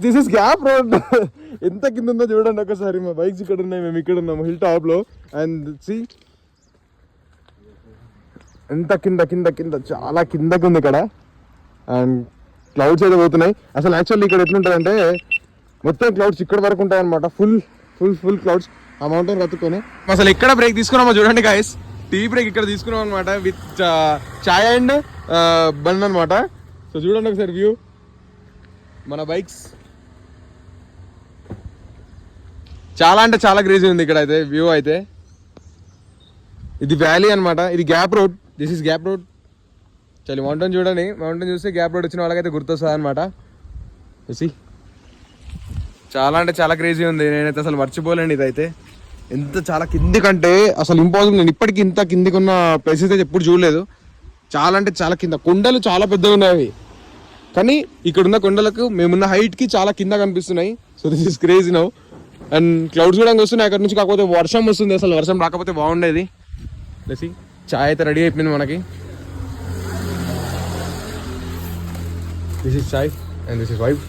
This is gap road. ఎంత కింద ఉందో చూడండి ఒకసారి. మా బైక్స్ ఇక్కడ ఉన్నాయి, మేము ఇక్కడ ఉన్నాము హిల్ టాప్ లో. అండ్ సి ఎంత కింద కింద కింద చాలా కిందకి ఉంది ఇక్కడ. అండ్ క్లౌడ్స్ అయితే పోతున్నాయి. అసలు యాక్చువల్లీ ఇక్కడ ఎట్లుంటుంది అంటే మొత్తం క్లౌడ్స్ ఇక్కడ వరకు ఉంటాయి అనమాట. ఫుల్ ఫుల్ ఫుల్ క్లౌడ్స్ ఆ మౌంటైన్ కత్తుకొని. అసలు ఎక్కడ బ్రేక్ తీసుకున్నామో చూడండి గాయస్. టీ బ్రేక్ ఇక్కడ తీసుకున్నాం అనమాట విత్ చాయ్ అండ్ బన్ అనమాట. సో చూడండి ఒకసారి వ్యూ మన బైక్స్. చాలా అంటే చాలా క్రేజీ ఉంది ఇక్కడ అయితే వ్యూ అయితే. ఇది వ్యాలీ అనమాట, ఇది gap road. This is gap road. చలి మౌంటైన్ చూడండి, మౌంటైన్ చూస్తే గ్యాప్ రోడ్ వచ్చిన వాళ్ళకైతే గుర్తొస్తుంది అనమాట. చూసి చాలా అంటే చాలా క్రేజీ ఉంది. నేనైతే అసలు మర్చిపోలేండి ఇదైతే. ఎంత చాలా కింది కంటే అసలు ఇంపాసిబుల్. నేను ఇప్పటికి ఇంత కిందికి ఉన్న ప్లేసెస్ అయితే ఎప్పుడు చూడలేదు. చాలా అంటే చాలా కింద. కొండలు చాలా పెద్దగా ఉన్నాయి కానీ ఇక్కడున్న కొండలకు మేమున్న హైట్కి చాలా కింద కనిపిస్తున్నాయి. So this is crazy now. And clouds కూడా వస్తున్నాయి అక్కడ నుంచి. కాకపోతే వర్షం వస్తుంది. అసలు వర్షం రాకపోతే బాగుండేది. లేసి చాయ్ అయితే రెడీ అయిపోయింది మనకి. This is chai and this is vibe.